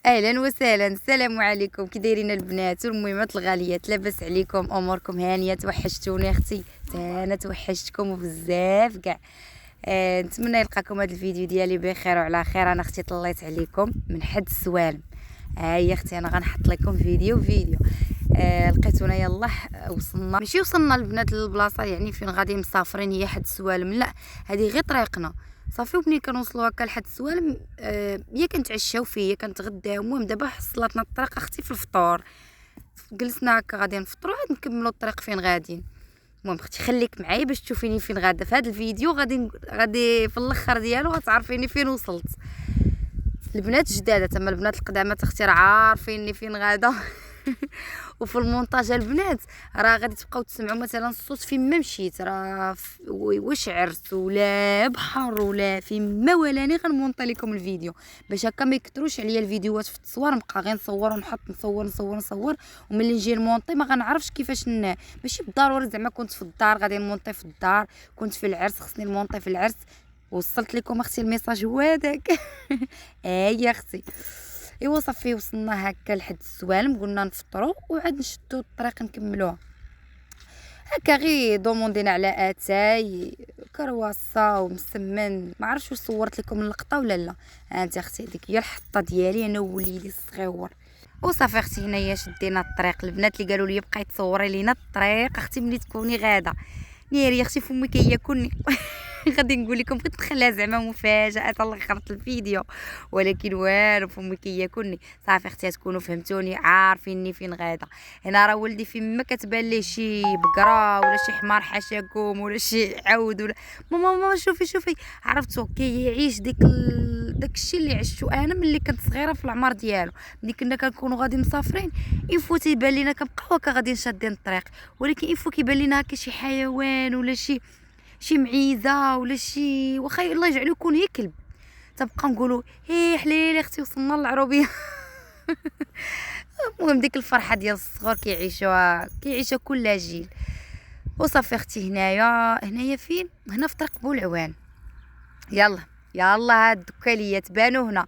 اهلا وسهلا، السلام عليكم. كي دايرين البنات والمهمات الغاليات؟ لاباس عليكم؟ اموركم هانيه؟ توحشتوني اختي، انا توحشتكم وبزاف كاع. نتمنى يلقاكم هذا الفيديو ديالي بخير وعلى خير. انا اختي طليت عليكم من حد السوالم. هي اختي انا غنحط لكم فيديو. لقيتونا يلا وصلنا، ماشي وصلنا البنات للبلاصه يعني فين غادي مسافرين هي حد السوالم، لا هذه غير طريقنا صافي. ومنين كنوصلوا هكا لحد السوالم يا كنتعشاو فيه يا كنتغداو. المهم دابا حصلتنا الطريق اختي في الفطور، جلسنا هكا غادي نفطروا عاد نكملوا الطريق فين غاديين. المهم اختي خليك معايا باش تشوفيني فين غاده في هذا الفيديو. غادي في الاخر ديالو غتعرفيني فين وصلت. البنات جداده تما البنات القدامات اختي راه عارفيني فين غاده. وفي المونتاج البنات راه غادي تبقاو تسمعوا مثلا الصوت فين ما مشيت، راه واش عرس ولا بحر ولا فين ما ولاني غنمونطي لكم الفيديو باش هكا ما يكثروش عليا الفيديوهات في التصوير. نبقى غير نصور ونحط نصور وملي نجي نمونطي ما غنعرفش كيفاش ماشي بالضروري زعما كنت في الدار غادي نمونطي في الدار، كنت في العرس خصني نمونطي في العرس. وصلت لكم اختي الميساج هو هذاك. يا اختي ايوا صافي وصلنا هكا لحد السوالم، قلنا نفطروا وعاد نشدوا الطريق نكملوها هكا. غير دوموندينا على اتاي كرواسه ومسمن، ما عرفتش واش صورت لكم اللقطه ولا لا. انت اختي هذيك هي الحطه ديالي انا ووليدي الصغيور. وصافي اختي هنايا شدينا الطريق. البنات اللي قالوا لي بقاي تصوري لينا الطريق اختي ملي تكوني غاده، ناري اختي فمي كياكلني. غادي نقول لكم بغيت نخليها زعما مفاجاه لاخرت الفيديو، ولكن والو فمي كياكلني. صافي اختي تكونوا فهمتوني عارفيني فين غاده. هنا راه ولدي فين ما كتبان ليه شي بقره ولا شي حمار حاشاكم ولا شي عود ولا ماما شوفي عرفتو كيعيش داك الشيء اللي عشتو انا ملي كنت صغيره في العمر ديالو. ملي كنا كنكونوا غادي مسافرين يفوت تيبان لينا كنبقاو هكا غادي شادين الطريق، ولكن يفوت كيبان لينا هكا شي حيوان ولا شي معيزه ولا شي واخا الله يجعلو يكون هي كلب، تبقى نقولوا هي حليله اختي وصلنا للعروبيه. المهم ديك الفرحه ديال الصغار كيعيشوها كل جيل. وصافي اختي هنايا فين؟ هنا في طريق بولعوان. يلا هاد الدكاليات بانوا هنا.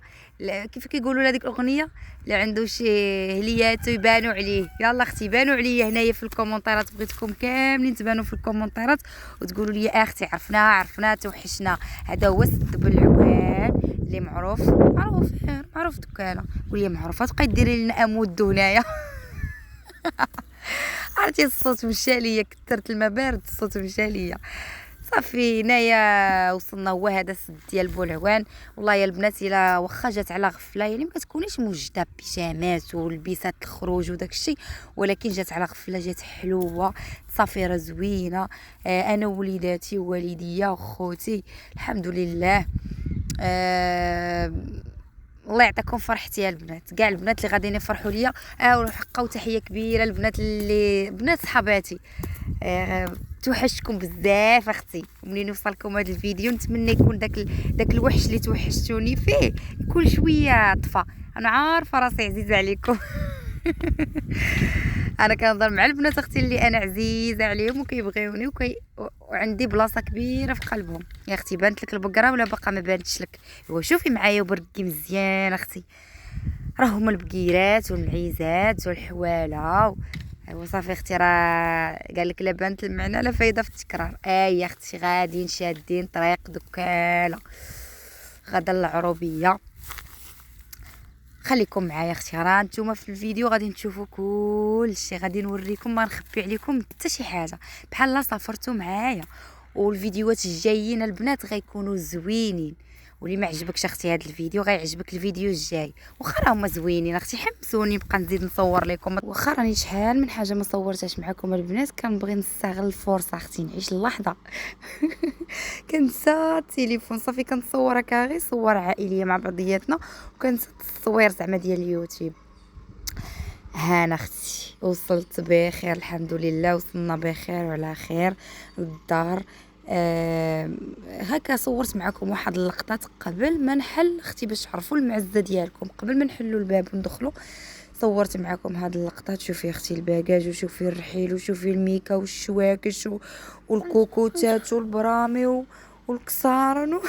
كيف كيقولوا هذيك الاغنيه اللي عنده شي هليات يبانوا عليه. يلا اختي بانوا عليا هنايا في الكومونتيرات، بغيتكم كاملين تبانوا في الكومونتيرات وتقولوا لي اختي عرفنا توحشنا. هذا هو سد بولعوان اللي معروف دكانه. قول لي معروفه تبقاي ديري لنا امود هنايا. عرفتي الصوت مشى ليا، كثرت الماء بارد الصوت مشى ليا. صافي هنايا وصلنا هو هذا السد ديال بولعوان. والله يا البنات الا واخا جات على غفله يعني ما كتكونيش موجده بيجامات ولبيسات الخروج وداك الشيء، ولكن جات على غفله جات حلوه صافيره زوينه. انا ووليداتي ووالديا وخوتي الحمد لله. الله يعطيكم فرحتي يا البنات، كاع البنات اللي غاديين يفرحوا ليا. وحقا وتحيه كبيره البنات اللي بنات صحاباتي. توحشتكم بزاف اختي. ومنين يوصلكم هذا الفيديو نتمنى يكون داك الوحش اللي توحشتوني فيه يكون شويه طفى. انا عارفه راسي عزيزه عليكم. انا كنهضر مع البنات اختي اللي انا عزيزه عليهم وكيبغيوني وعندي بلاصه كبيره في قلبهم. يا اختي بانت لك البقره ولا باقا ما بانتش لك؟ ايوا شوفي معايا وبركي مزيان اختي، راه هما البقيرات والمعيزات والحواله ايوا صافي اختي. راه قال لك لا بانت المعنى لا فايده في التكرار. يا اختي غاديين شادين طريق دكاله غدا العروبيه. خليكم معايا اختي، راه نتوما في الفيديو غادي تشوفوا كل شيء، غادي نوريكم ما نخبي عليكم حتى شي حاجه، بحال لا سافرتوا معايا. والفيديوهات الجايين البنات غيكونوا زوينين. واللي ما عجبكش اختي هذا الفيديو غيعجبك الفيديو الجاي. واخا راهم زوينين اختي حمسوني نبقى نزيد نصور لكم. واخا راني شحال من حاجه ما صورتهاش معكم البنات، كنبغي نستغل الفرصه اختي نعيش اللحظه. كنسى التليفون صافي كنصور هكا غير صور عائليه مع بعضياتنا، وكنسى التصوير زعما ديال اليوتيوب. هانا اختي وصلت بخير الحمد لله، وصلنا بخير وعلى خير للدار. هكا صورت معكم واحد اللقطات قبل ما نحل اختي باش تعرفوا المعزه ديالكم قبل ما نحلوا الباب وندخلوا. صورت معكم هاد اللقطات. شوفي اختي الباكاج وشوفي الرحيل وشوفي الميكا والشواكش والكوكوتات والبرامي والكسارن.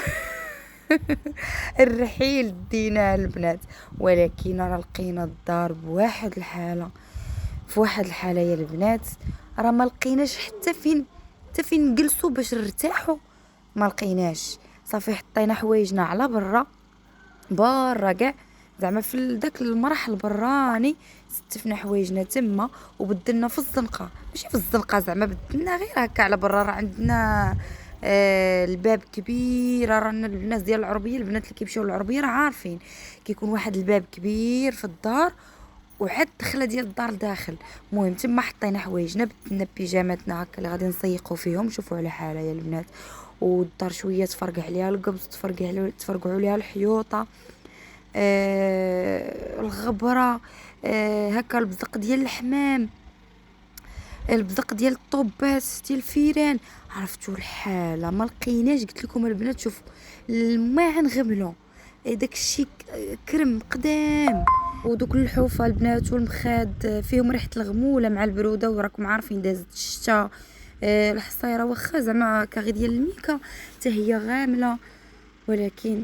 الرحيل دينا البنات. ولكن راه لقينا الدار بواحد الحاله، في واحد الحاله يا البنات، راه ما لقيناش حتى فين نجلسوا باش نرتاحوا، ما لقيناش. صافي حطينا حوايجنا على برا كاع، زعما في داك المرح البراني ستفنا حوايجنا تما وبدلنا في الزنقه، ماشي في الزنقه زعما بدلنا غير هكا على برا. راه عندنا الباب كبير، رانا الناس ديال العربيه، البنات اللي كيمشيو للعربيه راه عارفين كيكون واحد الباب كبير في الدار وعاد الدخله ديال الدار لداخل. المهم تما حطينا حوايجنا، بدلنا بيجاماتنا هكا اللي غادي نسيقوا فيهم. شوفوا على حالها يا البنات، والدار شويه تفرقع عليها القبض، تفرقعوا عليها الحيوطه، الغبره، هكا البزق ديال الحمام، البزق ديال الطوبات ديال الفيران. عرفتوا الحاله ما لقيناش. قلت لكم البنات شوفوا الماعن غملوا، داك الشيء كرم قدام، ودوك الحوفه البنات والمخاد فيهم ريحه الغموله مع البروده، وراكم عارفين دازت الشتا. الحصيره واخا زعما كاغي ديال الميكا حتى هي غامله. ولكن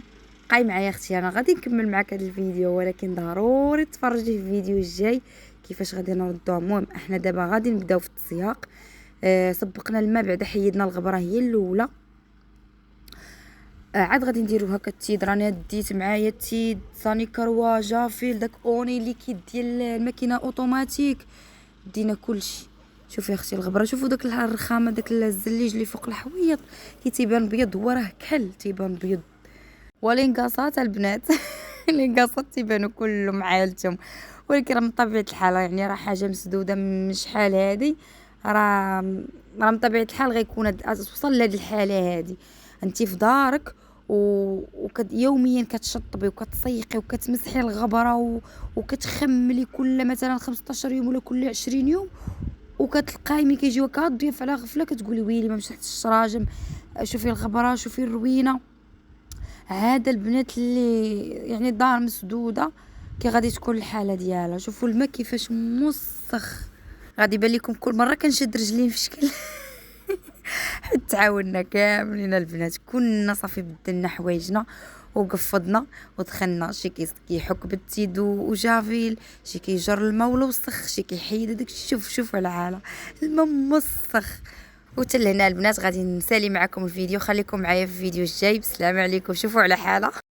بقاي معايا اختي، انا غادي نكمل معاك هذا الفيديو، ولكن ضروري تفرجي في الفيديو الجاي كيفاش غادي نردوه. المهم احنا دابا غادي نبداو في التسياق. سبقنا الماء، بعد حيدنا الغبره هي الاولى. عاد غادي نديرو هكا التيد. راني ديت معايا التيد صاني كروه جافيل، داك اوني ليكيد ديال الماكينه اوتوماتيك، دينا كلشي. شوفي اختي الغبره، شوفوا داك الرخامه، داك الزليج اللي فوق الحويط كي تيبان بيض، هو راه كحل تيبان بيض. ولينقاصات البنات لينقاصات تيبانوا كلهم عالتهم، ولكن راه من طبيعه الحال، يعني راه حاجه مسدوده من شحال هادي، راه من طبيعه الحال غيكون توصل لهاد الحاله هادي. انتي في دارك يوميا كتشطبي وكتصيقي وكتمسحي الغبره وكتخملي كل مثلا 15 يوم ولا كل 20 يوم، وكتلقاي ملي كيجيو هكا الضيوف على غفله كتقولي ويلي ما مسحتش الراجم، شوفي الغبره شوفي الروينه. هذا البنات اللي يعني الدار مسدوده كي غادي تكون الحاله ديالها. شوفوا الماء كيفاش موسخ، غادي يبان لكم كل مره كنشد رجلي في شكل حيت تعاوننا كاملين البنات، كنا صافي بدلنا حوايجنا وقفضنا ودخلنا. شي كيحك بالتيد وجافيل، شي كيجر الماء ولا وسخ، شي كيحيد داك. شوف على حاله الماء موسخ. وتلهنا البنات غادي نسالي معكم الفيديو، خليكم معايا في الفيديو الجاي. بسلام عليكم، شوفوا على حاله.